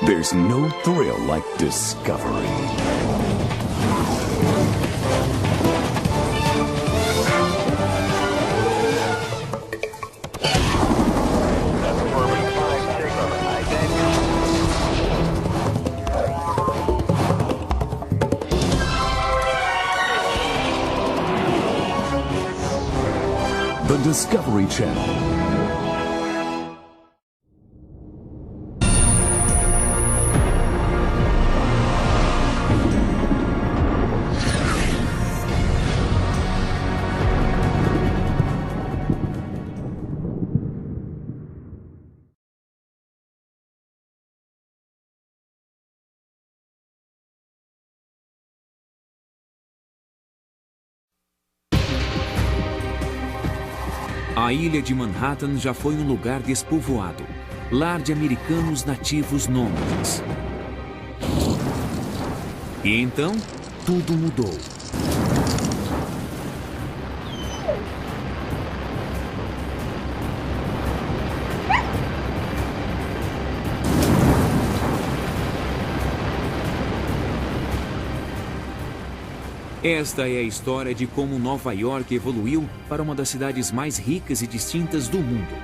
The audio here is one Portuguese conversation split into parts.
There's no thrill like discovery. The Discovery Channel. A ilha de Manhattan já foi um lugar despovoado, lar de americanos nativos nômades. E então, tudo mudou. Esta é a história de como Nova York evoluiu para uma das cidades mais ricas e distintas do mundo.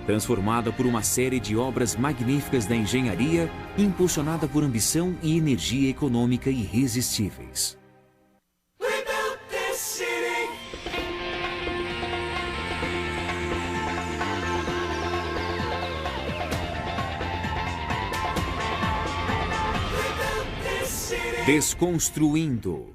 Transformada por uma série de obras magníficas da engenharia, impulsionada por ambição e energia econômica irresistíveis. Desconstruindo.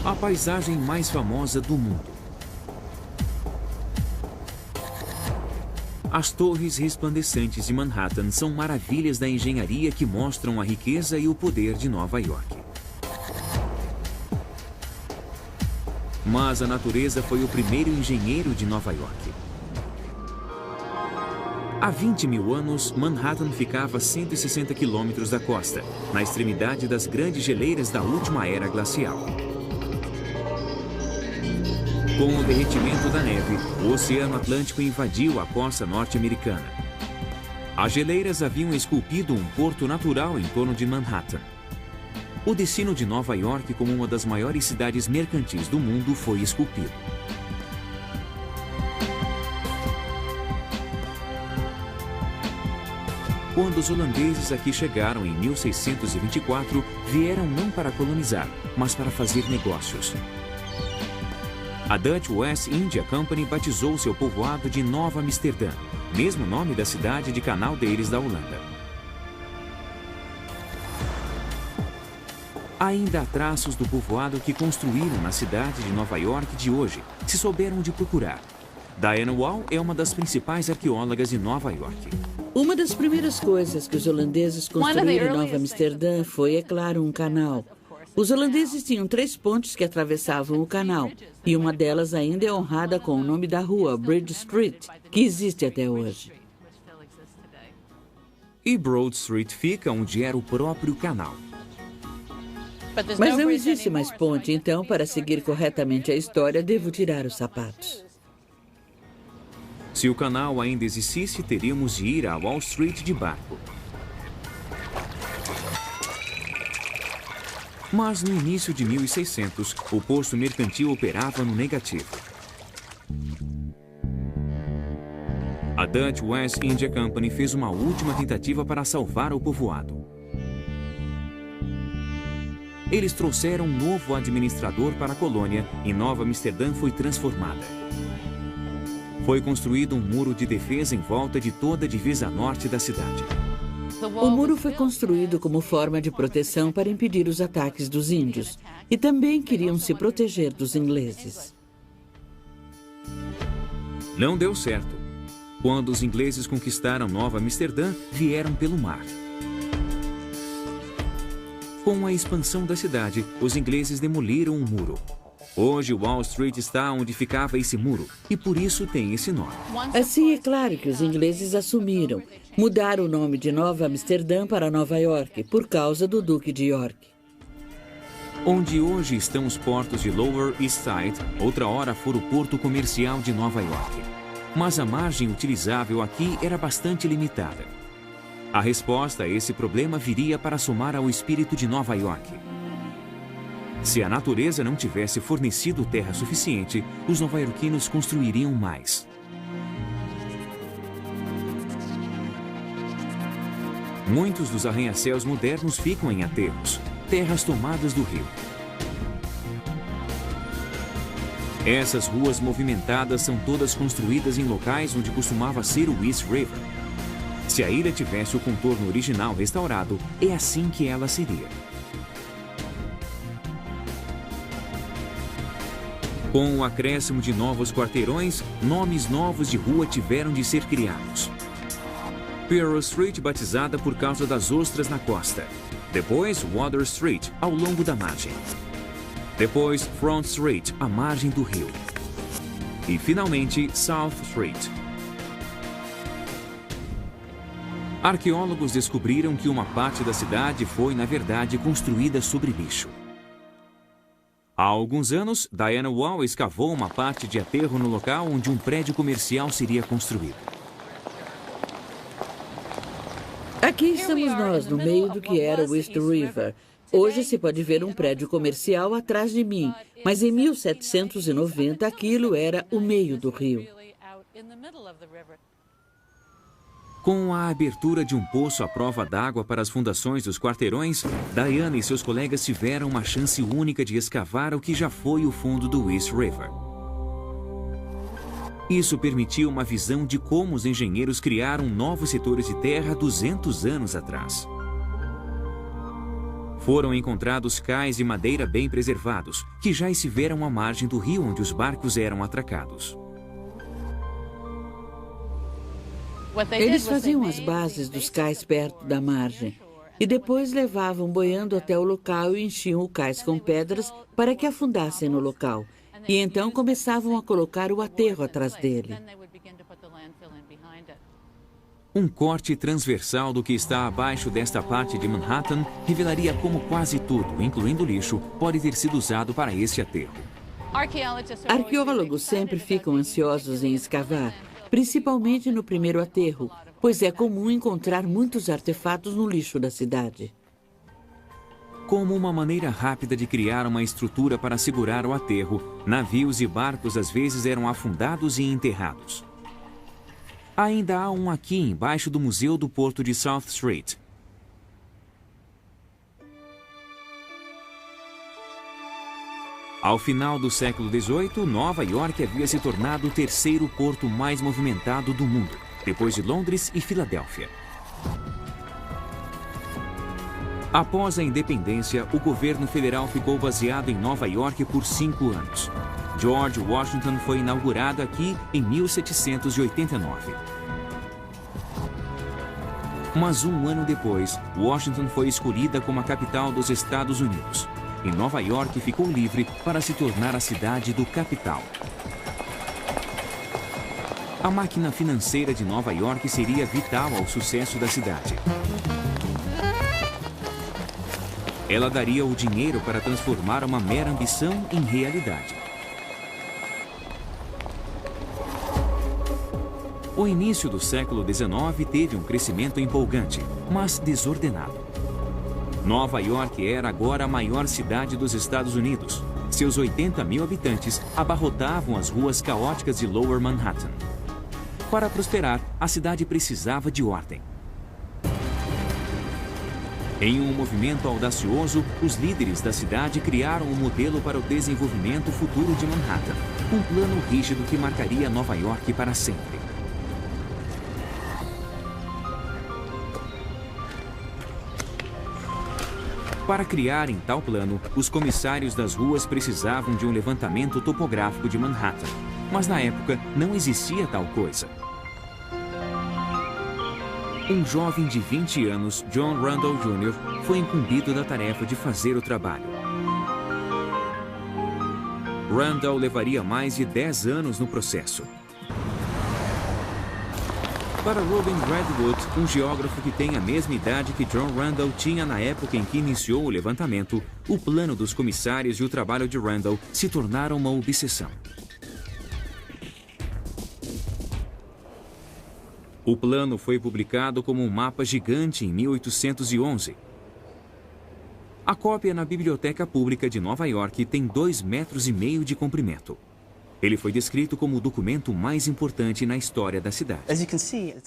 A paisagem mais famosa do mundo. As torres resplandecentes de Manhattan são maravilhas da engenharia que mostram a riqueza e o poder de Nova York. Mas a natureza foi o primeiro engenheiro de Nova York. Há 20 mil anos, Manhattan ficava a 160 quilômetros da costa, na extremidade das grandes geleiras da última era glacial. Com o derretimento da neve, o Oceano Atlântico invadiu a costa norte-americana. As geleiras haviam esculpido um porto natural em torno de Manhattan. O destino de Nova York como uma das maiores cidades mercantis do mundo foi esculpido. Quando os holandeses aqui chegaram em 1624, vieram não para colonizar, mas para fazer negócios. A Dutch West India Company batizou seu povoado de Nova Amsterdã, mesmo nome da cidade de canal deles da Holanda. Ainda há traços do povoado que construíram na cidade de Nova York de hoje, se souberam onde procurar. Diana Wall é uma das principais arqueólogas de Nova York. Uma das primeiras coisas que os holandeses construíram em Nova Amsterdã foi, é claro, um canal. Os holandeses tinham 3 pontes que atravessavam o canal, e uma delas ainda é honrada com o nome da rua, Bridge Street, que existe até hoje. E Broad Street fica onde era o próprio canal. Mas não existe mais ponte, então, para seguir corretamente a história, devo tirar os sapatos. Se o canal ainda existisse, teríamos de ir a Wall Street de barco. Mas no início de 1600, o posto mercantil operava no negativo. A Dutch West India Company fez uma última tentativa para salvar o povoado. Eles trouxeram um novo administrador para a colônia e Nova Amsterdã foi transformada. Foi construído um muro de defesa em volta de toda a divisa norte da cidade. O muro foi construído como forma de proteção para impedir os ataques dos índios. E também queriam se proteger dos ingleses. Não deu certo. Quando os ingleses conquistaram Nova Amsterdã, vieram pelo mar. Com a expansão da cidade, os ingleses demoliram um muro. Hoje, Wall Street está onde ficava esse muro, e por isso tem esse nome. Assim, é claro que os ingleses assumiram. Mudaram o nome de Nova Amsterdã para Nova York, por causa do Duque de York. Onde hoje estão os portos de Lower East Side, outra hora fora o porto comercial de Nova York. Mas a margem utilizável aqui era bastante limitada. A resposta a esse problema viria para somar ao espírito de Nova York. Se a natureza não tivesse fornecido terra suficiente, os nova-iorquinos construiriam mais. Muitos dos arranha-céus modernos ficam em aterros, terras tomadas do rio. Essas ruas movimentadas são todas construídas em locais onde costumava ser o East River. Se a ilha tivesse o contorno original restaurado, é assim que ela seria. Com o acréscimo de novos quarteirões, nomes novos de rua tiveram de ser criados. Pearl Street, batizada por causa das ostras na costa. Depois, Water Street, ao longo da margem. Depois, Front Street, à margem do rio. E, finalmente, South Street. Arqueólogos descobriram que uma parte da cidade foi, na verdade, construída sobre lixo. Há alguns anos, Diana Wall escavou uma parte de aterro no local onde um prédio comercial seria construído. Aqui estamos nós, no meio do que era o East River. Hoje se pode ver um prédio comercial atrás de mim, mas em 1790 aquilo era o meio do rio. Com a abertura de um poço à prova d'água para as fundações dos quarteirões, Diana e seus colegas tiveram uma chance única de escavar o que já foi o fundo do East River. Isso permitiu uma visão de como os engenheiros criaram novos setores de terra 200 anos atrás. Foram encontrados cais de madeira bem preservados, que já estiveram à margem do rio onde os barcos eram atracados. Eles faziam as bases dos cais perto da margem e depois levavam boiando até o local e enchiam o cais com pedras para que afundassem no local. E então começavam a colocar o aterro atrás dele. Um corte transversal do que está abaixo desta parte de Manhattan revelaria como quase tudo, incluindo lixo, pode ter sido usado para este aterro. Arqueólogos sempre ficam ansiosos em escavar, principalmente no primeiro aterro, pois é comum encontrar muitos artefatos no lixo da cidade. Como uma maneira rápida de criar uma estrutura para segurar o aterro, navios e barcos às vezes eram afundados e enterrados. Ainda há um aqui embaixo do Museu do Porto de South Street. Ao final do século XVIII, Nova York havia se tornado o terceiro porto mais movimentado do mundo, depois de Londres e Filadélfia. Após a independência, o governo federal ficou baseado em Nova York por 5 anos. George Washington foi inaugurado aqui em 1789. Mas um ano depois, Washington foi escolhida como a capital dos Estados Unidos. E Nova York ficou livre para se tornar a cidade do capital. A máquina financeira de Nova York seria vital ao sucesso da cidade. Ela daria o dinheiro para transformar uma mera ambição em realidade. O início do século XIX teve um crescimento empolgante, mas desordenado. Nova York era agora a maior cidade dos Estados Unidos. Seus 80 mil habitantes abarrotavam as ruas caóticas de Lower Manhattan. Para prosperar, a cidade precisava de ordem. Em um movimento audacioso, os líderes da cidade criaram um modelo para o desenvolvimento futuro de Manhattan, um plano rígido que marcaria Nova York para sempre. Para criarem tal plano, os comissários das ruas precisavam de um levantamento topográfico de Manhattan, mas na época não existia tal coisa. Um jovem de 20 anos, John Randall Jr., foi incumbido da tarefa de fazer o trabalho. Randall levaria mais de 10 anos no processo. Para Robin Redwood, um geógrafo que tem a mesma idade que John Randall tinha na época em que iniciou o levantamento, o plano dos comissários e o trabalho de Randall se tornaram uma obsessão. O plano foi publicado como um mapa gigante em 1811. A cópia na Biblioteca Pública de Nova York tem 2,5 metros de comprimento. Ele foi descrito como o documento mais importante na história da cidade.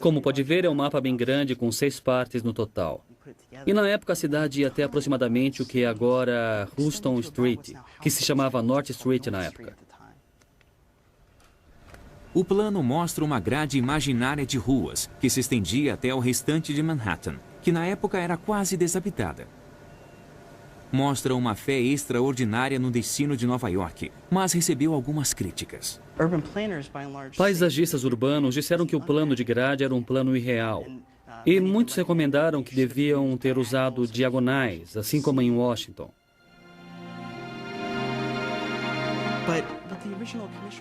Como pode ver, é um mapa bem grande com 6 partes no total. E na época a cidade ia até aproximadamente o que é agora Houston Street, que se chamava North Street na época. O plano mostra uma grade imaginária de ruas que se estendia até o restante de Manhattan, que na época era quase desabitada. Mostra uma fé extraordinária no destino de Nova York, mas recebeu algumas críticas. Paisagistas urbanos disseram que o plano de grade era um plano irreal. E muitos recomendaram que deviam ter usado diagonais, assim como em Washington.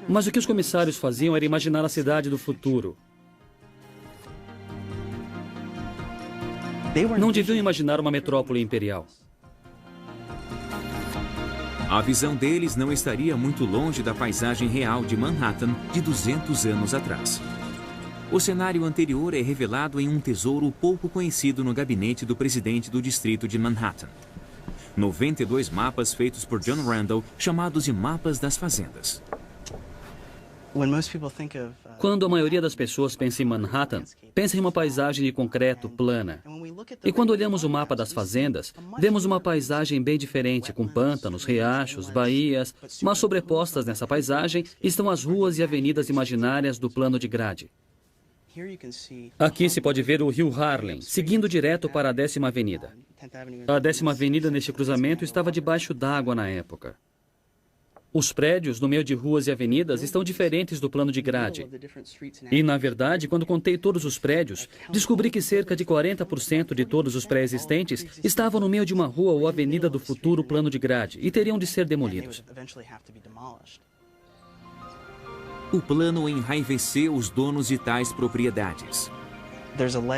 Mas o que os comissários faziam era imaginar a cidade do futuro. Não deviam imaginar uma metrópole imperial. A visão deles não estaria muito longe da paisagem real de Manhattan de 200 anos atrás. O cenário anterior é revelado em um tesouro pouco conhecido no gabinete do presidente do distrito de Manhattan. 92 mapas feitos por John Randall, chamados de mapas das fazendas. Quando a maioria das pessoas pensa em Manhattan, pensa em uma paisagem de concreto plana. E quando olhamos o mapa das fazendas, vemos uma paisagem bem diferente, com pântanos, riachos, baías, mas sobrepostas nessa paisagem estão as ruas e avenidas imaginárias do plano de grade. Aqui se pode ver o rio Harlem, seguindo direto para a 10ª Avenida. A 10ª Avenida neste cruzamento estava debaixo d'água na época. Os prédios, no meio de ruas e avenidas, estão diferentes do plano de grade. E, na verdade, quando contei todos os prédios, descobri que cerca de 40% de todos os pré-existentes estavam no meio de uma rua ou avenida do futuro plano de grade e teriam de ser demolidos. O plano enraiveceu os donos de tais propriedades.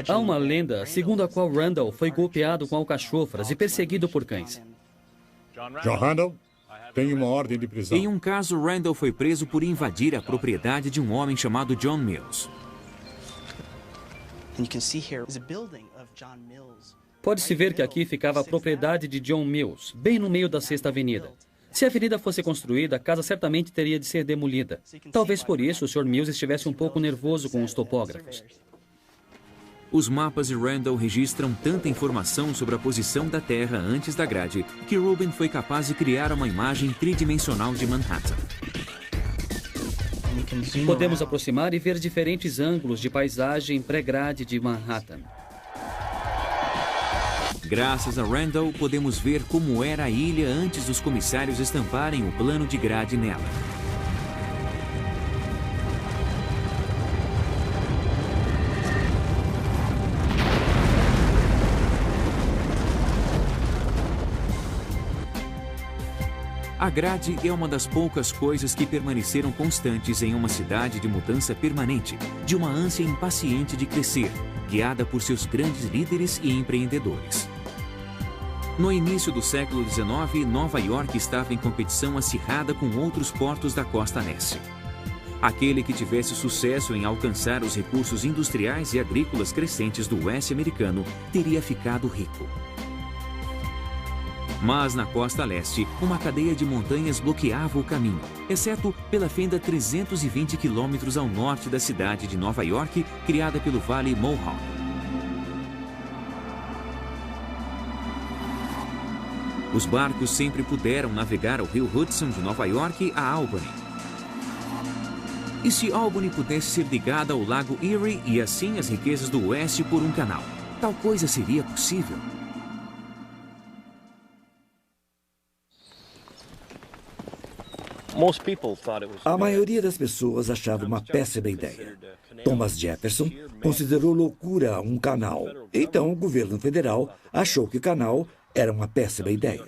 Há uma lenda segundo a qual Randall foi golpeado com alcachofras e perseguido por cães. John Randall? Tem uma ordem de prisão. Em um caso, Randall foi preso por invadir a propriedade de um homem chamado John Mills. Pode-se ver que aqui ficava a propriedade de John Mills, bem no meio da 6ª Avenida. Se a avenida fosse construída, a casa certamente teria de ser demolida. Talvez por isso o Sr. Mills estivesse um pouco nervoso com os topógrafos. Os mapas de Randall registram tanta informação sobre a posição da Terra antes da grade que Rubin foi capaz de criar uma imagem tridimensional de Manhattan. Podemos aproximar e ver diferentes ângulos de paisagem pré-grade de Manhattan. Graças a Randall, podemos ver como era a ilha antes dos comissários estamparem o plano de grade nela. A grade é uma das poucas coisas que permaneceram constantes em uma cidade de mudança permanente, de uma ânsia impaciente de crescer, guiada por seus grandes líderes e empreendedores. No início do século XIX, Nova York estava em competição acirrada com outros portos da costa leste. Aquele que tivesse sucesso em alcançar os recursos industriais e agrícolas crescentes do oeste americano teria ficado rico. Mas na costa leste, uma cadeia de montanhas bloqueava o caminho, exceto pela fenda 320 quilômetros ao norte da cidade de Nova York, criada pelo Vale Mohawk. Os barcos sempre puderam navegar o rio Hudson de Nova York a Albany. E se Albany pudesse ser ligada ao lago Erie e assim as riquezas do oeste por um canal? Tal coisa seria possível? A maioria das pessoas achava uma péssima ideia. Thomas Jefferson considerou loucura um canal. Então, o governo federal achou que o canal era uma péssima ideia.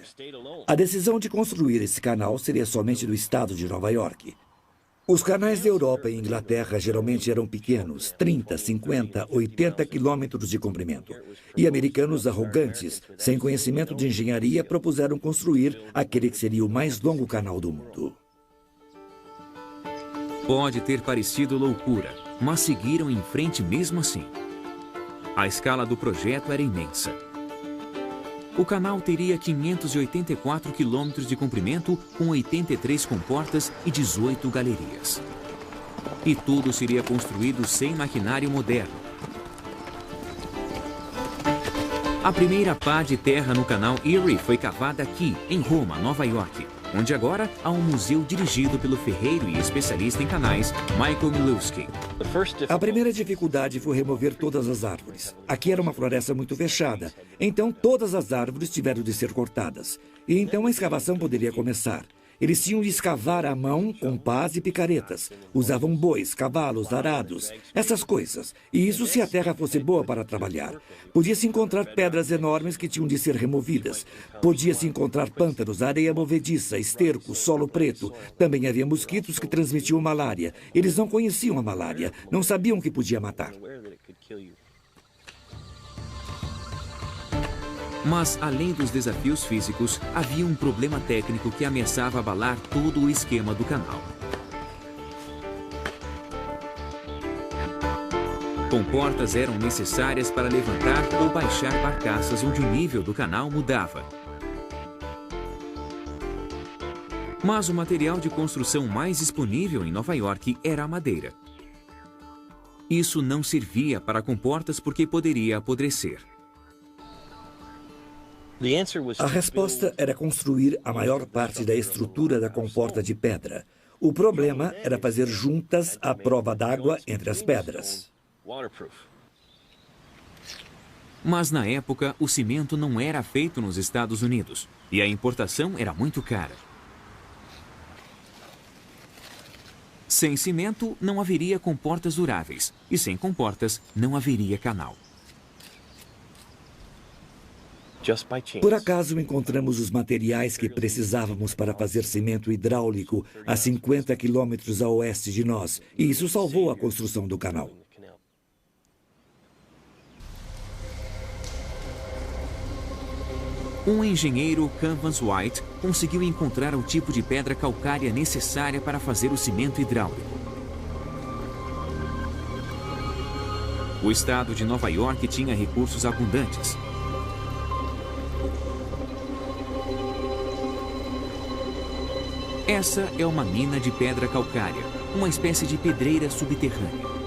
A decisão de construir esse canal seria somente do estado de Nova York. Os canais da Europa e Inglaterra geralmente eram pequenos, 30, 50, 80 quilômetros de comprimento. E americanos arrogantes, sem conhecimento de engenharia, propuseram construir aquele que seria o mais longo canal do mundo. Pode ter parecido loucura, mas seguiram em frente mesmo assim. A escala do projeto era imensa. O canal teria 584 quilômetros de comprimento, com 83 comportas e 18 galerias. E tudo seria construído sem maquinário moderno. A primeira pá de terra no canal Erie foi cavada aqui, em Roma, Nova York, onde agora há um museu dirigido pelo ferreiro e especialista em canais, Michael Milewski. A primeira dificuldade foi remover todas as árvores. Aqui era uma floresta muito fechada, então todas as árvores tiveram de ser cortadas. E então a escavação poderia começar. Eles tinham de escavar à mão com pás e picaretas. Usavam bois, cavalos, arados, essas coisas. E isso se a terra fosse boa para trabalhar. Podia-se encontrar pedras enormes que tinham de ser removidas. Podia-se encontrar pântanos, areia movediça, esterco, solo preto. Também havia mosquitos que transmitiam malária. Eles não conheciam a malária, não sabiam que podia matar. Mas, além dos desafios físicos, havia um problema técnico que ameaçava abalar todo o esquema do canal. Comportas eram necessárias para levantar ou baixar barcaças onde o nível do canal mudava. Mas o material de construção mais disponível em Nova York era a madeira. Isso não servia para comportas porque poderia apodrecer. A resposta era construir a maior parte da estrutura da comporta de pedra. O problema era fazer juntas a prova d'água entre as pedras. Mas na época, o cimento não era feito nos Estados Unidos e a importação era muito cara. Sem cimento, não haveria comportas duráveis e sem comportas, não haveria canal. Por acaso encontramos os materiais que precisávamos para fazer cimento hidráulico a 50 quilômetros a oeste de nós, e isso salvou a construção do canal. Um engenheiro, Canvas White, conseguiu encontrar o tipo de pedra calcária necessária para fazer o cimento hidráulico. O estado de Nova York tinha recursos abundantes. Essa é uma mina de pedra calcária, uma espécie de pedreira subterrânea.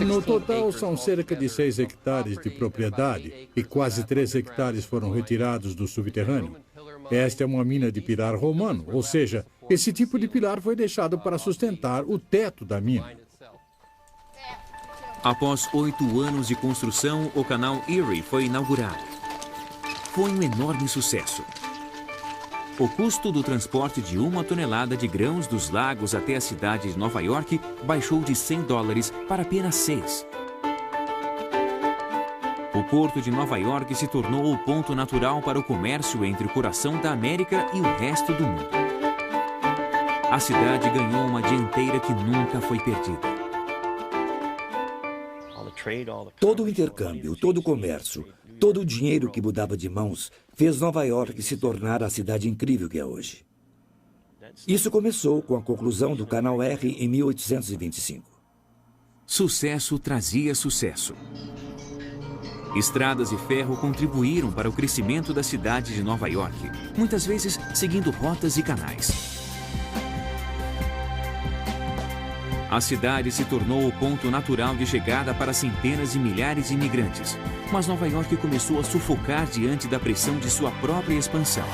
No total, são cerca de 6 hectares de propriedade e quase 3 hectares foram retirados do subterrâneo. Esta é uma mina de pilar romano, ou seja, esse tipo de pilar foi deixado para sustentar o teto da mina. Após 8 anos de construção, o canal Erie foi inaugurado. Foi um enorme sucesso. O custo do transporte de 1 tonelada de grãos dos lagos até a cidade de Nova York baixou de $100 para apenas 6. O porto de Nova York se tornou o ponto natural para o comércio entre o coração da América e o resto do mundo. A cidade ganhou uma dianteira que nunca foi perdida. Todo o intercâmbio, todo o comércio, todo o dinheiro que mudava de mãos fez Nova York se tornar a cidade incrível que é hoje. Isso começou com a conclusão do Canal R em 1825. Sucesso trazia sucesso. Estradas de ferro contribuíram para o crescimento da cidade de Nova York, muitas vezes seguindo rotas e canais. A cidade se tornou o ponto natural de chegada para centenas de milhares de imigrantes, mas Nova York começou a sufocar diante da pressão de sua própria expansão.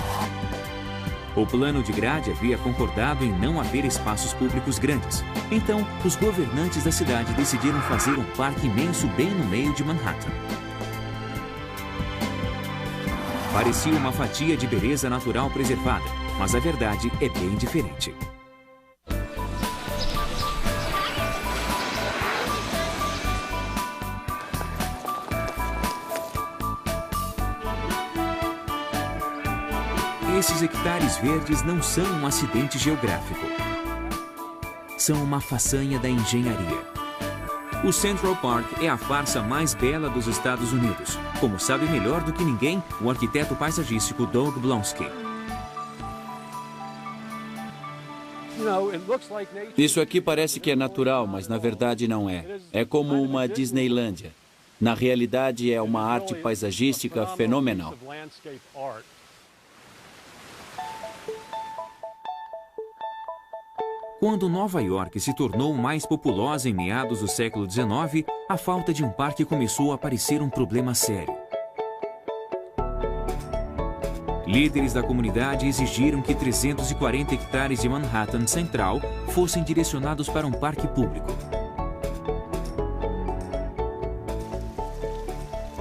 O plano de Grade havia concordado em não haver espaços públicos grandes. Então, os governantes da cidade decidiram fazer um parque imenso bem no meio de Manhattan. Parecia uma fatia de beleza natural preservada, mas a verdade é bem diferente. Esses hectares verdes não são um acidente geográfico. São uma façanha da engenharia. O Central Park é a farsa mais bela dos Estados Unidos, como sabe melhor do que ninguém o arquiteto paisagístico Doug Blonsky. Isso aqui parece que é natural, mas na verdade não é. É como uma Disneylândia. Na realidade, é uma arte paisagística fenomenal. Quando Nova York se tornou mais populosa em meados do século XIX, a falta de um parque começou a parecer um problema sério. Líderes da comunidade exigiram que 340 hectares de Manhattan Central fossem direcionados para um parque público.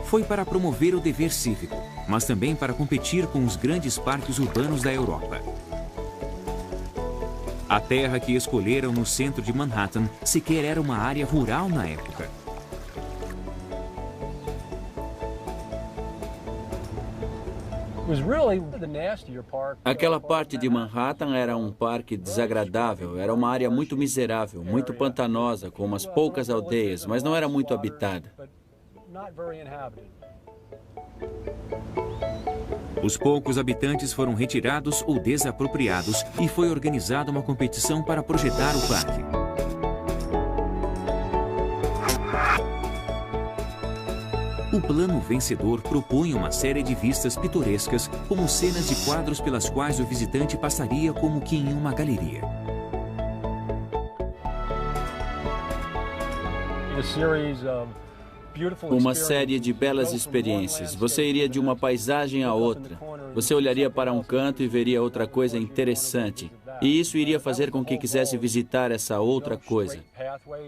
Foi para promover o dever cívico, mas também para competir com os grandes parques urbanos da Europa. A terra que escolheram no centro de Manhattan sequer era uma área rural na época. Aquela parte de Manhattan era um parque desagradável, era uma área muito miserável, muito pantanosa, com umas poucas aldeias, mas não era muito habitada. Os poucos habitantes foram retirados ou desapropriados e foi organizada uma competição para projetar o parque. O plano vencedor propunha uma série de vistas pitorescas, como cenas de quadros pelas quais o visitante passaria como que em uma galeria. Uma série de belas experiências. Você iria de uma paisagem a outra. Você olharia para um canto e veria outra coisa interessante. E isso iria fazer com que quisesse visitar essa outra coisa.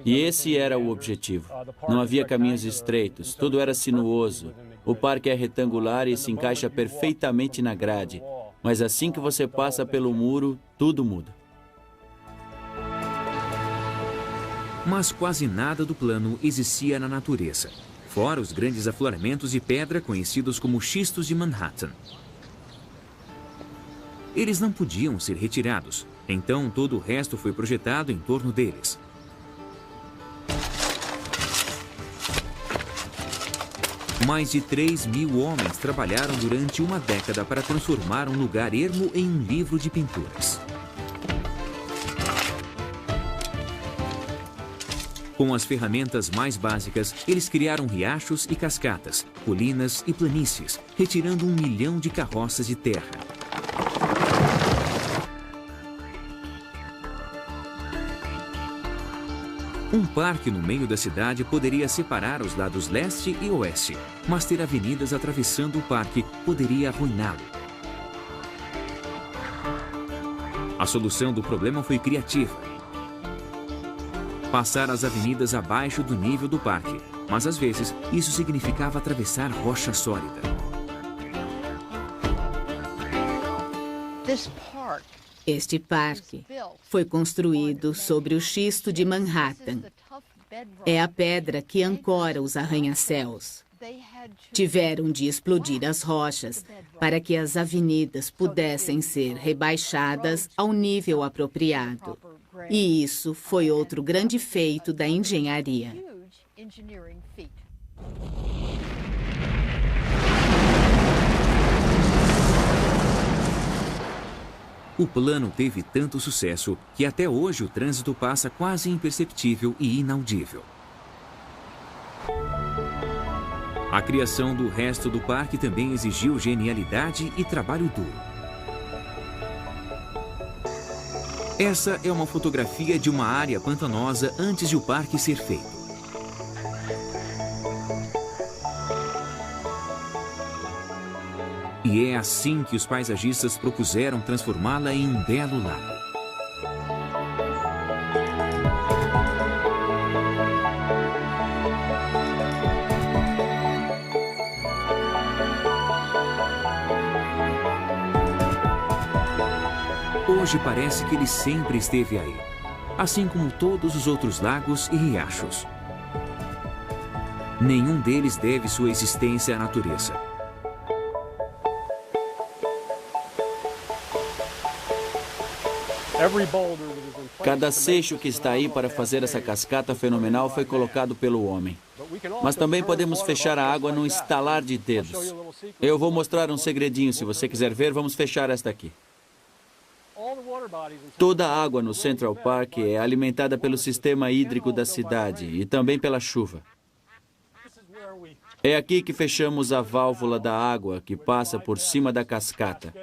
E esse era o objetivo. Não havia caminhos estreitos, tudo era sinuoso. O parque é retangular e se encaixa perfeitamente na grade. Mas assim que você passa pelo muro, tudo muda. Mas quase nada do plano existia na natureza, fora os grandes afloramentos de pedra conhecidos como xistos de Manhattan. Eles não podiam ser retirados, então todo o resto foi projetado em torno deles. Mais de 3.000 homens trabalharam durante uma década para transformar um lugar ermo em um livro de pinturas. Com as ferramentas mais básicas, eles criaram riachos e cascatas, colinas e planícies, retirando 1 milhão de carroças de terra. Um parque no meio da cidade poderia separar os lados leste e oeste, mas ter avenidas atravessando o parque poderia arruiná-lo. A solução do problema foi criativa. Passar as avenidas abaixo do nível do parque, mas às vezes isso significava atravessar rocha sólida. Este parque foi construído sobre o xisto de Manhattan. É a pedra que ancora os arranha-céus. Tiveram de explodir as rochas para que as avenidas pudessem ser rebaixadas ao nível apropriado. E isso foi outro grande feito da engenharia. O plano teve tanto sucesso que até hoje o trânsito passa quase imperceptível e inaudível. A criação do resto do parque também exigiu genialidade e trabalho duro. Essa é uma fotografia de uma área pantanosa antes de o parque ser feito. E é assim que os paisagistas propuseram transformá-la em um belo lago. Hoje parece que ele sempre esteve aí, assim como todos os outros lagos e riachos. Nenhum deles deve sua existência à natureza. Cada seixo que está aí para fazer essa cascata fenomenal foi colocado pelo homem. Mas também podemos fechar a água num estalar de dedos. Eu vou mostrar um segredinho, se você quiser ver, vamos fechar esta aqui. Toda a água no Central Park é alimentada pelo sistema hídrico da cidade e também pela chuva. É aqui que fechamos a válvula da água que passa por cima da cascata.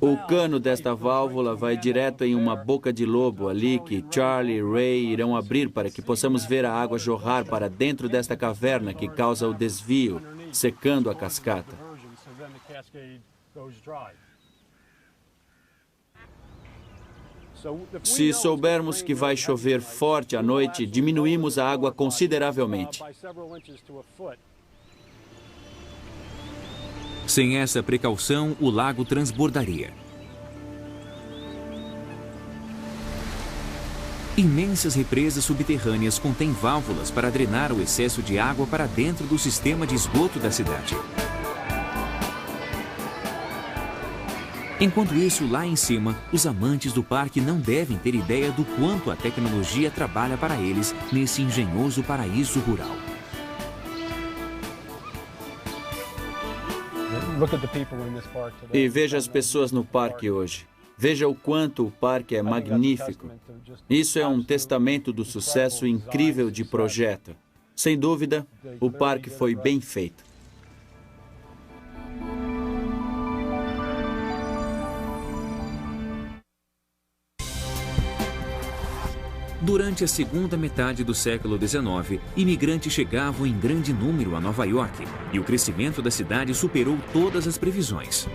O cano desta válvula vai direto em uma boca de lobo ali que Charlie e Ray irão abrir para que possamos ver a água jorrar para dentro desta caverna que causa o desvio, secando a cascata. Se soubermos que vai chover forte à noite, diminuímos a água consideravelmente. Sem essa precaução, o lago transbordaria. Imensas represas subterrâneas contêm válvulas para drenar o excesso de água para dentro do sistema de esgoto da cidade. Enquanto isso, lá em cima, os amantes do parque não devem ter ideia do quanto a tecnologia trabalha para eles nesse engenhoso paraíso rural. E veja as pessoas no parque hoje. Veja o quanto o parque é magnífico. Isso é um testamento do sucesso incrível de projeto. Sem dúvida, o parque foi bem feito. Durante a segunda metade do século XIX, imigrantes chegavam em grande número a Nova York e o crescimento da cidade superou todas as previsões.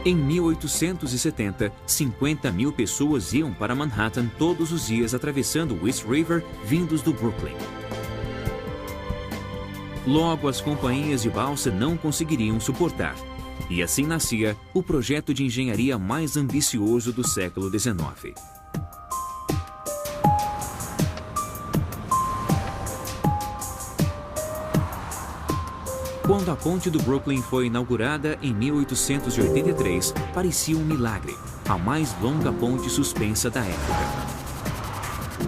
Em 1870, 50 mil pessoas iam para Manhattan todos os dias atravessando o East River, vindos do Brooklyn. Logo, as companhias de balsa não conseguiriam suportar. E assim nascia o projeto de engenharia mais ambicioso do século XIX. Quando a ponte do Brooklyn foi inaugurada em 1883, parecia um milagre, a mais longa ponte suspensa da época.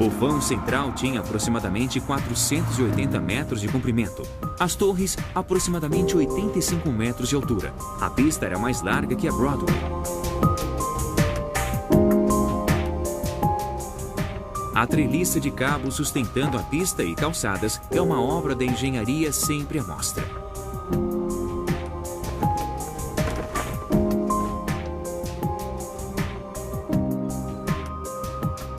O vão central tinha aproximadamente 480 metros de comprimento. As torres, aproximadamente 85 metros de altura. A pista era mais larga que a Broadway. A treliça de cabos sustentando a pista e calçadas é uma obra da engenharia sempre à mostra.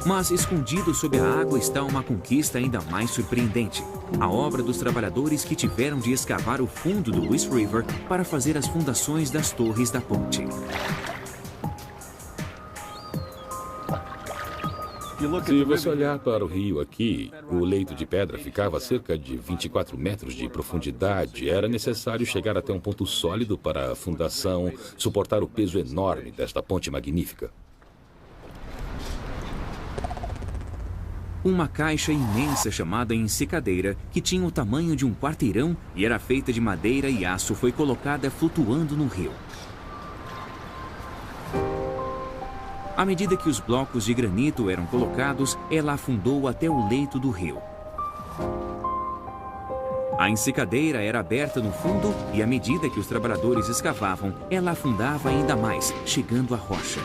Mas escondido sob a água está uma conquista ainda mais surpreendente. A obra dos trabalhadores que tiveram de escavar o fundo do East River para fazer as fundações das torres da ponte. Se você olhar para o rio aqui, o leito de pedra ficava a cerca de 24 metros de profundidade. Era necessário chegar até um ponto sólido para a fundação suportar o peso enorme desta ponte magnífica. Uma caixa imensa chamada ensecadeira, que tinha o tamanho de um quarteirão e era feita de madeira e aço, foi colocada flutuando no rio. À medida que os blocos de granito eram colocados, ela afundou até o leito do rio. A ensecadeira era aberta no fundo e, à medida que os trabalhadores escavavam, ela afundava ainda mais, chegando à rocha.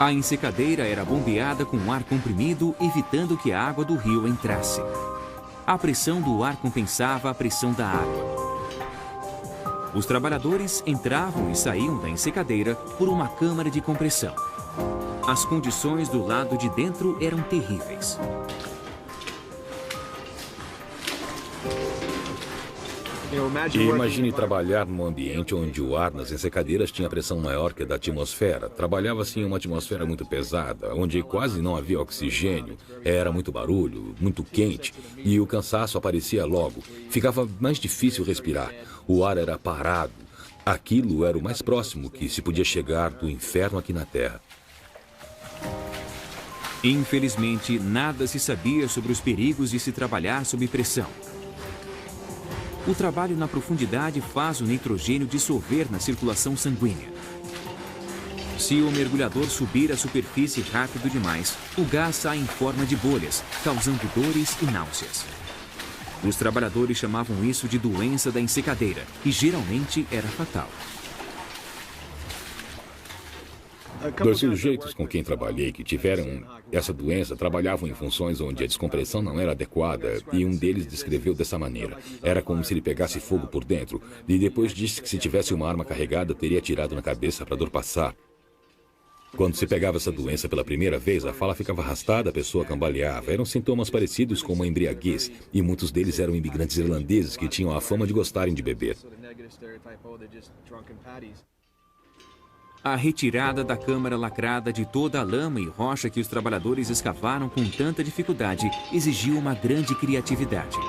A ensecadeira era bombeada com ar comprimido, evitando que a água do rio entrasse. A pressão do ar compensava a pressão da água. Os trabalhadores entravam e saíam da ensecadeira por uma câmara de compressão. As condições do lado de dentro eram terríveis. E imagine trabalhar num ambiente onde o ar nas ensecadeiras tinha pressão maior que a da atmosfera. Trabalhava-se em uma atmosfera muito pesada, onde quase não havia oxigênio. Era muito barulho, muito quente, e o cansaço aparecia logo. Ficava mais difícil respirar. O ar era parado. Aquilo era o mais próximo que se podia chegar do inferno aqui na Terra. Infelizmente, nada se sabia sobre os perigos de se trabalhar sob pressão. O trabalho na profundidade faz o nitrogênio dissolver na circulação sanguínea. Se o mergulhador subir à superfície rápido demais, o gás sai em forma de bolhas, causando dores e náuseas. Os trabalhadores chamavam isso de doença da ensecadeira, e geralmente era fatal. Dois sujeitos com quem trabalhei que tiveram essa doença trabalhavam em funções onde a descompressão não era adequada e um deles descreveu dessa maneira. Era como se ele pegasse fogo por dentro e depois disse que se tivesse uma arma carregada teria atirado na cabeça para a dor passar. Quando se pegava essa doença pela primeira vez, a fala ficava arrastada, a pessoa cambaleava. Eram sintomas parecidos com uma embriaguez e muitos deles eram imigrantes irlandeses que tinham a fama de gostarem de beber. A retirada da câmara lacrada de toda a lama e rocha que os trabalhadores escavaram com tanta dificuldade exigiu uma grande criatividade.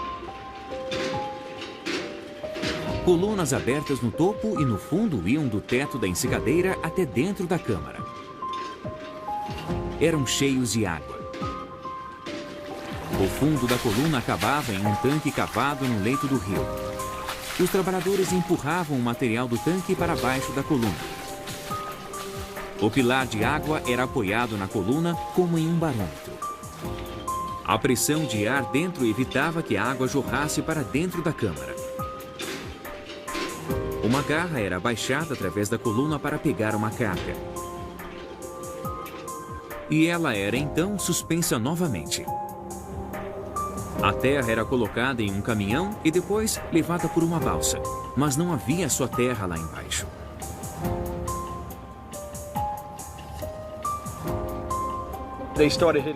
Colunas abertas no topo e no fundo iam do teto da ensecadeira até dentro da câmara. Eram cheios de água. O fundo da coluna acabava em um tanque cavado no leito do rio. Os trabalhadores empurravam o material do tanque para baixo da coluna. O pilar de água era apoiado na coluna como em um barômetro. A pressão de ar dentro evitava que a água jorrasse para dentro da câmara. Uma garra era abaixada através da coluna para pegar uma carga. E ela era então suspensa novamente. A terra era colocada em um caminhão e depois levada por uma balsa, mas não havia só terra lá embaixo.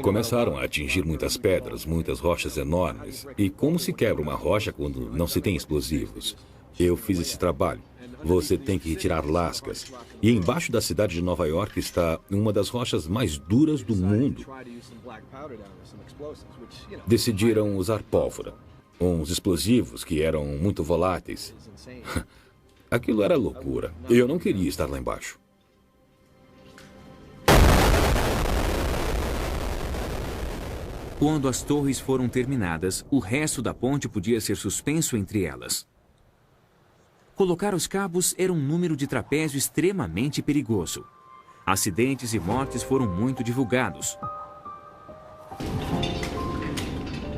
Começaram a atingir muitas pedras, muitas rochas enormes. E como se quebra uma rocha quando não se tem explosivos? Eu fiz esse trabalho. Você tem que retirar lascas. E embaixo da cidade de Nova York está uma das rochas mais duras do mundo. Decidiram usar pólvora, uns explosivos que eram muito voláteis. Aquilo era loucura. Eu não queria estar lá embaixo. Quando as torres foram terminadas, o resto da ponte podia ser suspenso entre elas. Colocar os cabos era um número de trapézio extremamente perigoso. Acidentes e mortes foram muito divulgados.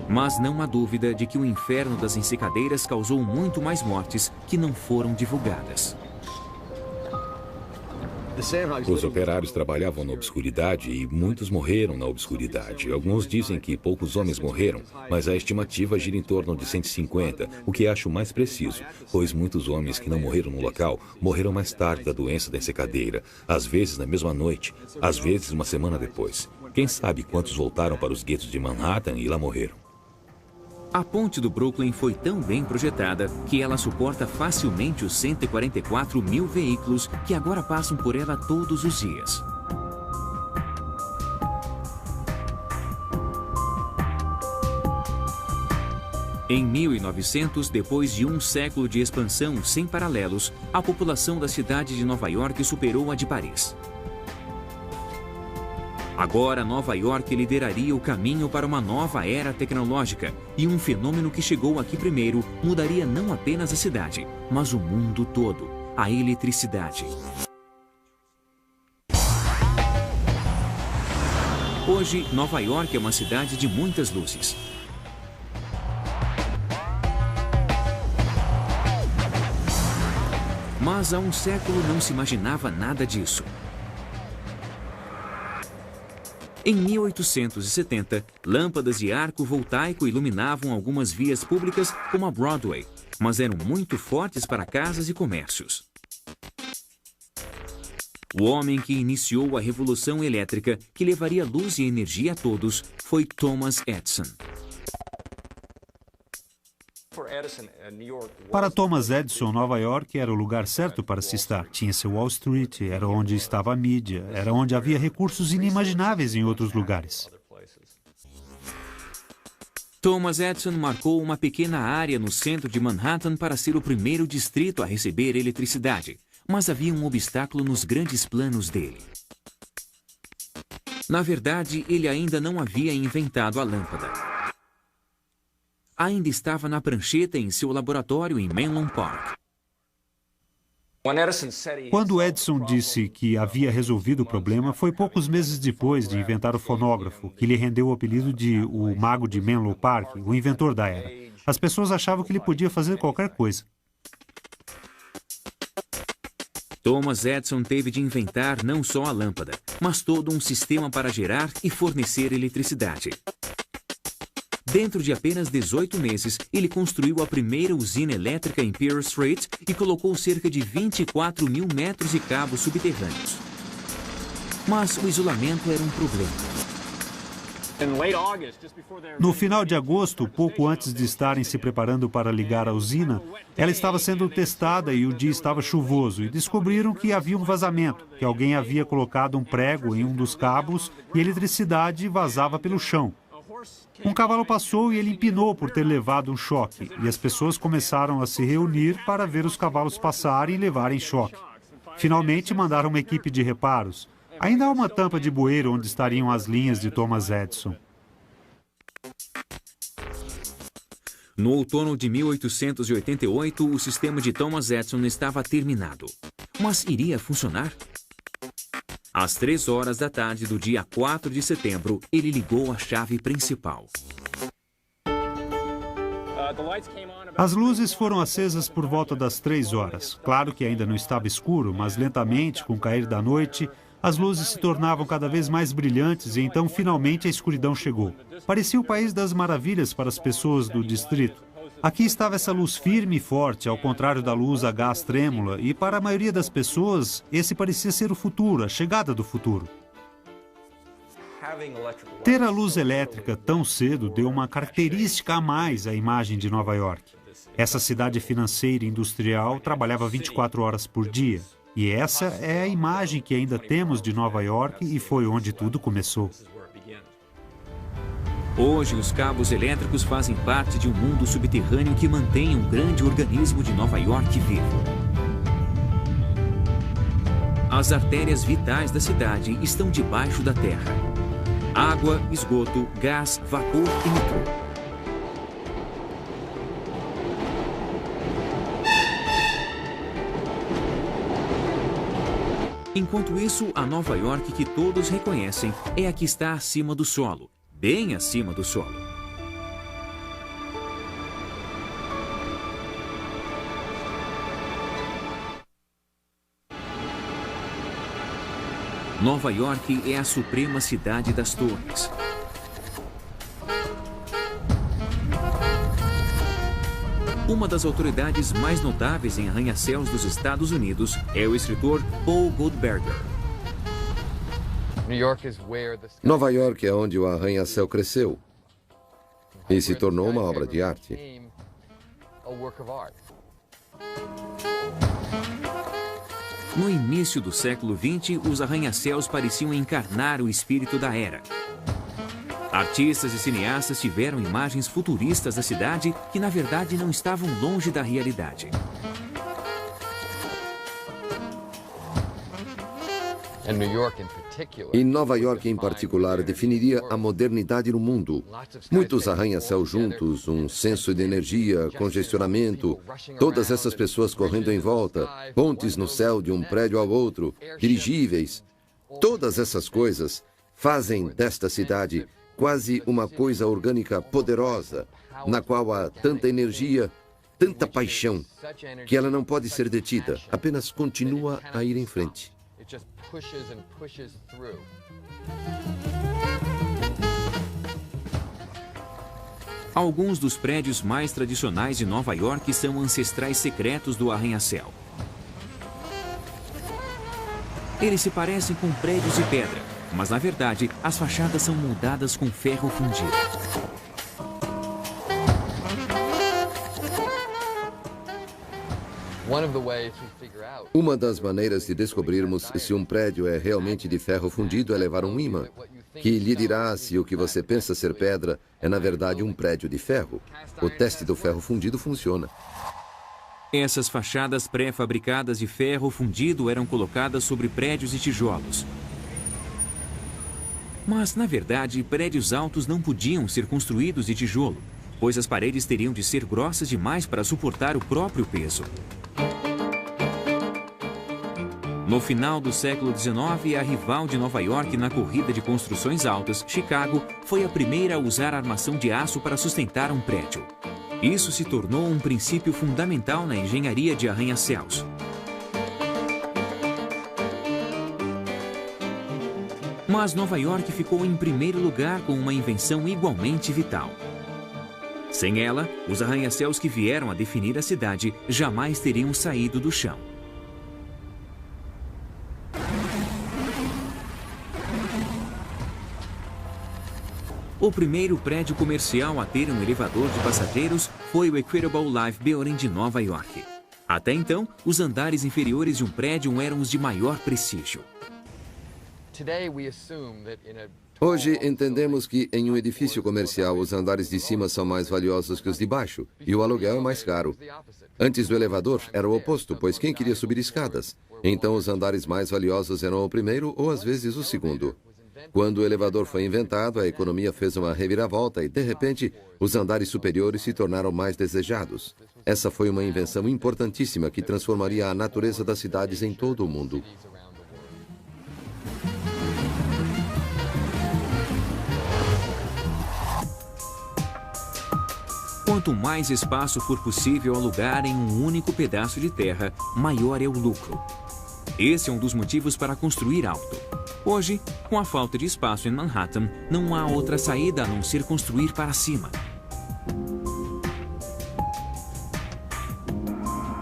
Mas não há dúvida de que o inferno das ensecadeiras causou muito mais mortes que não foram divulgadas. Os operários trabalhavam na obscuridade e muitos morreram na obscuridade. Alguns dizem que poucos homens morreram, mas a estimativa gira em torno de 150, o que acho mais preciso, pois muitos homens que não morreram no local morreram mais tarde da doença da ensecadeira, às vezes na mesma noite, às vezes uma semana depois. Quem sabe quantos voltaram para os guetos de Manhattan e lá morreram. A ponte do Brooklyn foi tão bem projetada que ela suporta facilmente os 144 mil veículos que agora passam por ela todos os dias. Em 1900, depois de um século de expansão sem paralelos, a população da cidade de Nova York superou a de Paris. Agora, Nova York lideraria o caminho para uma nova era tecnológica e um fenômeno que chegou aqui primeiro mudaria não apenas a cidade, mas o mundo todo, a eletricidade. Hoje, Nova York é uma cidade de muitas luzes. Mas há um século não se imaginava nada disso. Em 1870, lâmpadas de arco voltaico iluminavam algumas vias públicas como a Broadway, mas eram muito fortes para casas e comércios. O homem que iniciou a revolução elétrica, que levaria luz e energia a todos, foi Thomas Edison. Para Thomas Edison, Nova York era o lugar certo para se estar. Tinha-se Wall Street, era onde estava a mídia, era onde havia recursos inimagináveis em outros lugares. Thomas Edison marcou uma pequena área no centro de Manhattan para ser o primeiro distrito a receber eletricidade, mas havia um obstáculo nos grandes planos dele. Na verdade, ele ainda não havia inventado a lâmpada. Ainda estava na prancheta em seu laboratório em Menlo Park. Quando Edison disse que havia resolvido o problema, foi poucos meses depois de inventar o fonógrafo, que lhe rendeu o apelido de o Mago de Menlo Park, o inventor da era. As pessoas achavam que ele podia fazer qualquer coisa. Thomas Edison teve de inventar não só a lâmpada, mas todo um sistema para gerar e fornecer eletricidade. Dentro de apenas 18 meses, ele construiu a primeira usina elétrica em Pearl Street e colocou cerca de 24 mil metros de cabos subterrâneos. Mas o isolamento era um problema. No final de agosto, pouco antes de estarem se preparando para ligar a usina, ela estava sendo testada e o dia estava chuvoso e descobriram que havia um vazamento, que alguém havia colocado um prego em um dos cabos e a eletricidade vazava pelo chão. Um cavalo passou e ele empinou por ter levado um choque, e as pessoas começaram a se reunir para ver os cavalos passarem e levarem choque. Finalmente mandaram uma equipe de reparos. Ainda há uma tampa de bueiro onde estariam as linhas de Thomas Edison. No outono de 1888, o sistema de Thomas Edison estava terminado. Mas iria funcionar? Às 3 horas da tarde do dia 4 de setembro, ele ligou a chave principal. As luzes foram acesas por volta das 3 horas. Claro que ainda não estava escuro, mas lentamente, com o cair da noite, as luzes se tornavam cada vez mais brilhantes e então finalmente a escuridão chegou. Parecia o país das maravilhas para as pessoas do distrito. Aqui estava essa luz firme e forte, ao contrário da luz a gás trêmula, e para a maioria das pessoas, esse parecia ser o futuro, a chegada do futuro. Ter a luz elétrica tão cedo deu uma característica a mais à imagem de Nova York. Essa cidade financeira e industrial trabalhava 24 horas por dia. E essa é a imagem que ainda temos de Nova York e foi onde tudo começou. Hoje, os cabos elétricos fazem parte de um mundo subterrâneo que mantém um grande organismo de Nova York vivo. As artérias vitais da cidade estão debaixo da terra. Água, esgoto, gás, vapor e metrô. Enquanto isso, a Nova York que todos reconhecem é a que está acima do solo, bem acima do solo. Nova York é a suprema cidade das torres. Uma das autoridades mais notáveis em arranha-céus dos Estados Unidos é o escritor Paul Goldberger. Nova York é onde o arranha-céu cresceu e se tornou uma obra de arte. No início do século XX, os arranha-céus pareciam encarnar o espírito da era. Artistas e cineastas tiveram imagens futuristas da cidade que, na verdade, não estavam longe da realidade. E Nova York, em particular, definiria a modernidade no mundo. Muitos arranha-céus juntos, um senso de energia, congestionamento, todas essas pessoas correndo em volta, pontes no céu de um prédio ao outro, dirigíveis. Todas essas coisas fazem desta cidade quase uma coisa orgânica poderosa, na qual há tanta energia, tanta paixão, que ela não pode ser detida, apenas continua a ir em frente. Alguns dos prédios mais tradicionais de Nova York são ancestrais secretos do arranha-céu. Eles se parecem com prédios de pedra, mas na verdade as fachadas são moldadas com ferro fundido. Uma das maneiras de descobrirmos se um prédio é realmente de ferro fundido é levar um ímã, que lhe dirá se o que você pensa ser pedra é na verdade um prédio de ferro. O teste do ferro fundido funciona. Essas fachadas pré-fabricadas de ferro fundido eram colocadas sobre prédios de tijolos. Mas, na verdade, prédios altos não podiam ser construídos de tijolo, pois as paredes teriam de ser grossas demais para suportar o próprio peso. No final do século XIX, a rival de Nova York na corrida de construções altas, Chicago, foi a primeira a usar armação de aço para sustentar um prédio. Isso se tornou um princípio fundamental na engenharia de arranha-céus. Mas Nova York ficou em primeiro lugar com uma invenção igualmente vital. Sem ela, os arranha-céus que vieram a definir a cidade jamais teriam saído do chão. O primeiro prédio comercial a ter um elevador de passageiros foi o Equitable Life Building de Nova York. Até então, os andares inferiores de um prédio eram os de maior prestígio. Hoje entendemos que em um edifício comercial os andares de cima são mais valiosos que os de baixo e o aluguel é mais caro. Antes do elevador era o oposto, pois quem queria subir escadas? Então os andares mais valiosos eram o primeiro ou às vezes o segundo. Quando o elevador foi inventado, a economia fez uma reviravolta e, de repente, os andares superiores se tornaram mais desejados. Essa foi uma invenção importantíssima que transformaria a natureza das cidades em todo o mundo. Quanto mais espaço for possível alugar em um único pedaço de terra, maior é o lucro. Esse é um dos motivos para construir alto. Hoje, com a falta de espaço em Manhattan, não há outra saída a não ser construir para cima.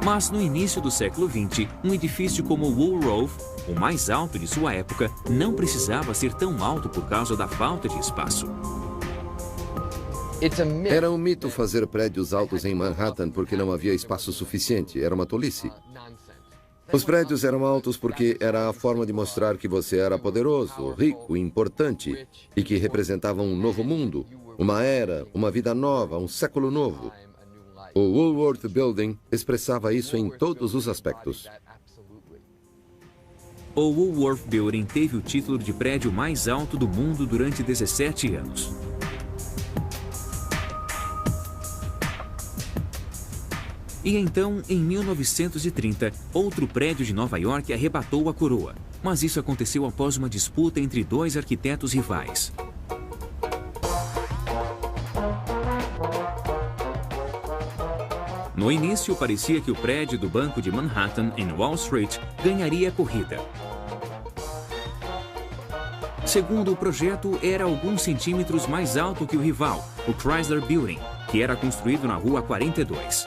Mas no início do século XX, um edifício como o Woolworth, o mais alto de sua época, não precisava ser tão alto por causa da falta de espaço. Era um mito fazer prédios altos em Manhattan porque não havia espaço suficiente. Era uma tolice. Os prédios eram altos porque era a forma de mostrar que você era poderoso, rico, importante e que representava um novo mundo, uma era, uma vida nova, um século novo. O Woolworth Building expressava isso em todos os aspectos. O Woolworth Building teve o título de prédio mais alto do mundo durante 17 anos. E então, em 1930, outro prédio de Nova York arrebatou a coroa. Mas isso aconteceu após uma disputa entre dois arquitetos rivais. No início, parecia que o prédio do Banco de Manhattan, em Wall Street, ganharia a corrida. Segundo o projeto, era alguns centímetros mais alto que o rival, o Chrysler Building, que era construído na Rua 42.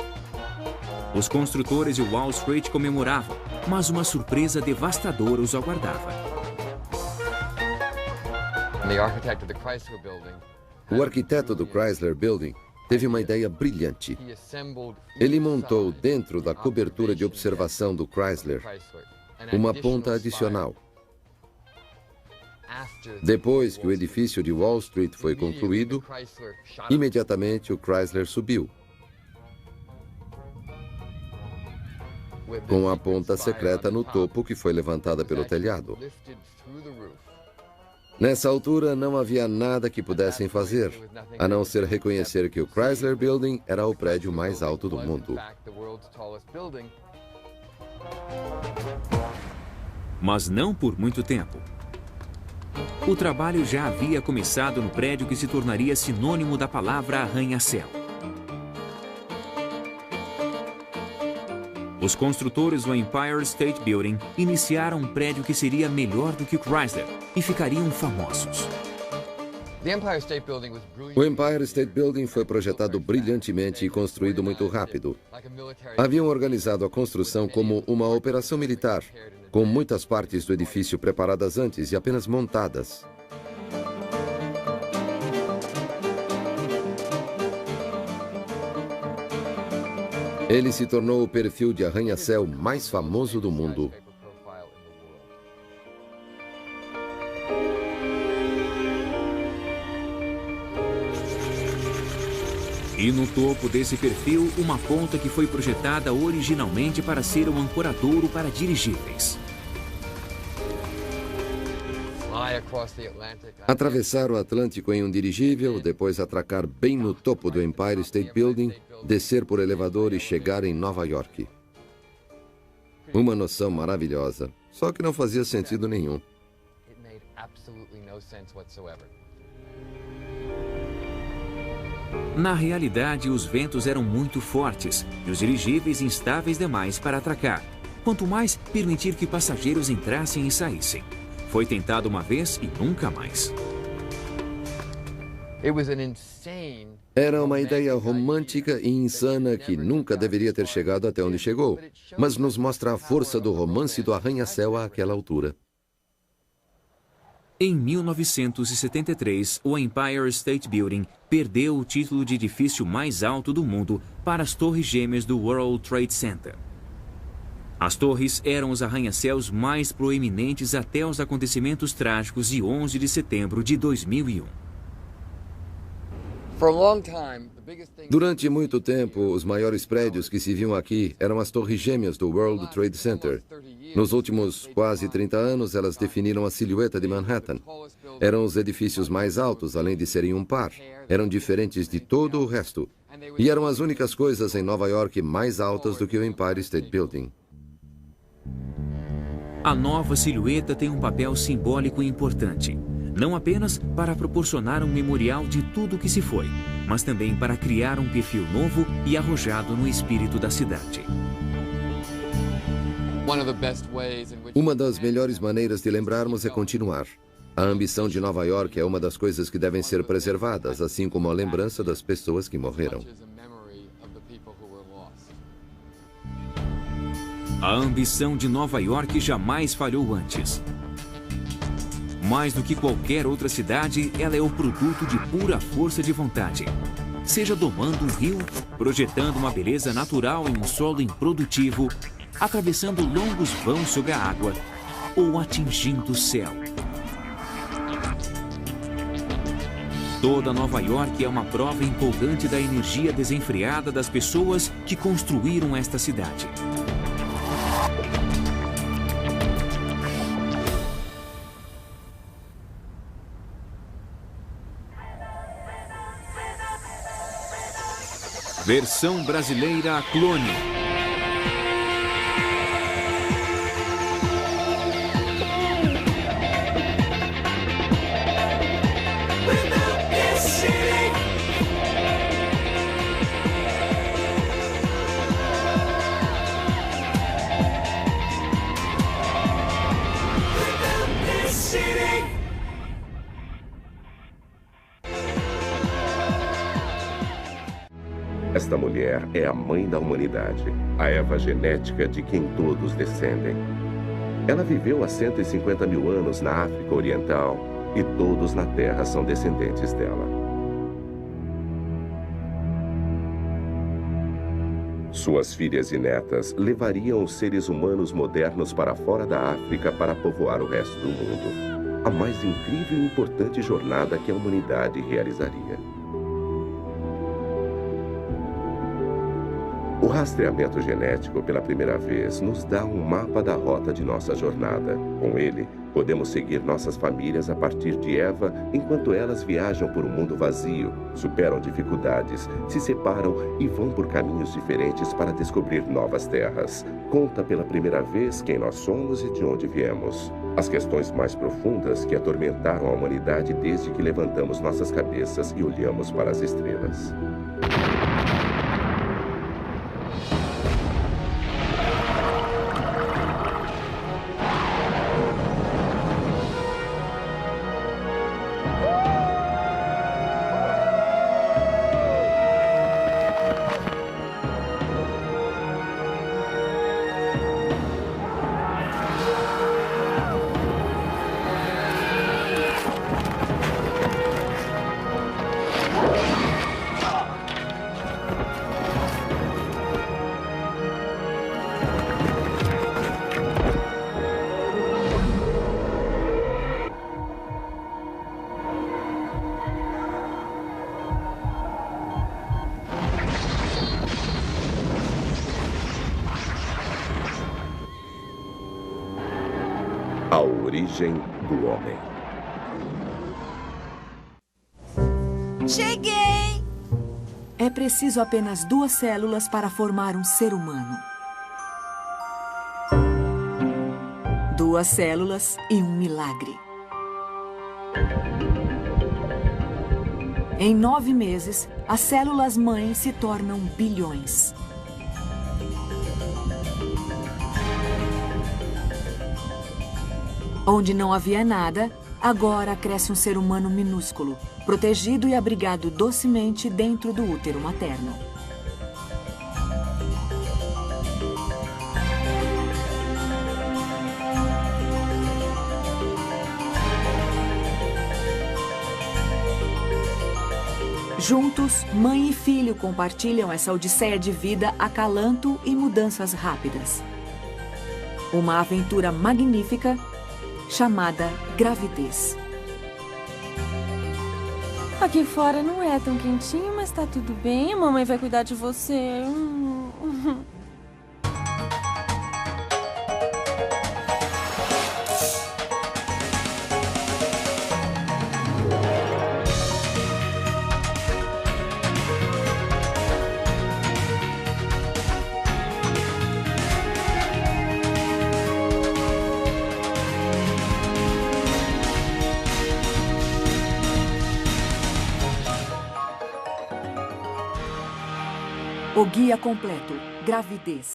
Os construtores de Wall Street comemoravam, mas uma surpresa devastadora os aguardava. O arquiteto do Chrysler Building teve uma ideia brilhante. Ele montou dentro da cobertura de observação do Chrysler uma ponta adicional. Depois que o edifício de Wall Street foi concluído, imediatamente o Chrysler subiu, com a ponta secreta no topo que foi levantada pelo telhado. Nessa altura, não havia nada que pudessem fazer, a não ser reconhecer que o Chrysler Building era o prédio mais alto do mundo. Mas não por muito tempo. O trabalho já havia começado no prédio que se tornaria sinônimo da palavra arranha-céu. Os construtores do Empire State Building iniciaram um prédio que seria melhor do que o Chrysler e ficariam famosos. O Empire State Building foi projetado brilhantemente e construído muito rápido. Haviam organizado a construção como uma operação militar, com muitas partes do edifício preparadas antes e apenas montadas. Ele se tornou o perfil de arranha-céu mais famoso do mundo. E no topo desse perfil, uma ponta que foi projetada originalmente para ser um ancoradouro para dirigíveis. Atravessar o Atlântico em um dirigível, depois atracar bem no topo do Empire State Building, descer por elevador e chegar em Nova York. Uma noção maravilhosa, só que não fazia sentido nenhum. Na realidade, os ventos eram muito fortes e os dirigíveis instáveis demais para atracar. Quanto mais permitir que passageiros entrassem e saíssem. Foi tentado uma vez e nunca mais. Era uma ideia romântica e insana que nunca deveria ter chegado até onde chegou, mas nos mostra a força do romance do arranha-céu àquela altura. Em 1973, o Empire State Building perdeu o título de edifício mais alto do mundo para as torres gêmeas do World Trade Center. As torres eram os arranha-céus mais proeminentes até os acontecimentos trágicos de 11 de setembro de 2001. Durante muito tempo, os maiores prédios que se viam aqui eram as torres gêmeas do World Trade Center. Nos últimos quase 30 anos, elas definiram a silhueta de Manhattan. Eram os edifícios mais altos, além de serem um par. Eram diferentes de todo o resto. E eram as únicas coisas em Nova York mais altas do que o Empire State Building. A nova silhueta tem um papel simbólico importante. Não apenas para proporcionar um memorial de tudo o que se foi, mas também para criar um perfil novo e arrojado no espírito da cidade. Uma das melhores maneiras de lembrarmos é continuar. A ambição de Nova York é uma das coisas que devem ser preservadas, assim como a lembrança das pessoas que morreram. A ambição de Nova York jamais falhou antes. Mais do que qualquer outra cidade, ela é o produto de pura força de vontade. Seja domando um rio, projetando uma beleza natural em um solo improdutivo, atravessando longos vãos sobre a água ou atingindo o céu. Toda Nova York é uma prova empolgante da energia desenfreada das pessoas que construíram esta cidade. Versão brasileira Clone. Esta mulher é a mãe da humanidade, a Eva genética de quem todos descendem. Ela viveu há 150 mil anos na África Oriental e todos na Terra são descendentes dela. Suas filhas e netas levariam os seres humanos modernos para fora da África para povoar o resto do mundo. A mais incrível e importante jornada que a humanidade realizaria. O rastreamento genético, pela primeira vez, nos dá um mapa da rota de nossa jornada. Com ele, podemos seguir nossas famílias a partir de Eva, enquanto elas viajam por um mundo vazio, superam dificuldades, se separam e vão por caminhos diferentes para descobrir novas terras. Conta pela primeira vez quem nós somos e de onde viemos. As questões mais profundas que atormentaram a humanidade desde que levantamos nossas cabeças e olhamos para as estrelas. A origem do homem. Cheguei! É preciso apenas 2 células para formar um ser humano. 2 células e um milagre. Em 9 meses, as células-mãe se tornam bilhões. Onde não havia nada, agora cresce um ser humano minúsculo, protegido e abrigado docemente dentro do útero materno. Juntos, mãe e filho compartilham essa odisseia de vida, acalanto e mudanças rápidas. Uma aventura magnífica chamada gravidez. Aqui fora não é tão quentinho, mas tá tudo bem. A mamãe vai cuidar de você. O guia completo, gravidez.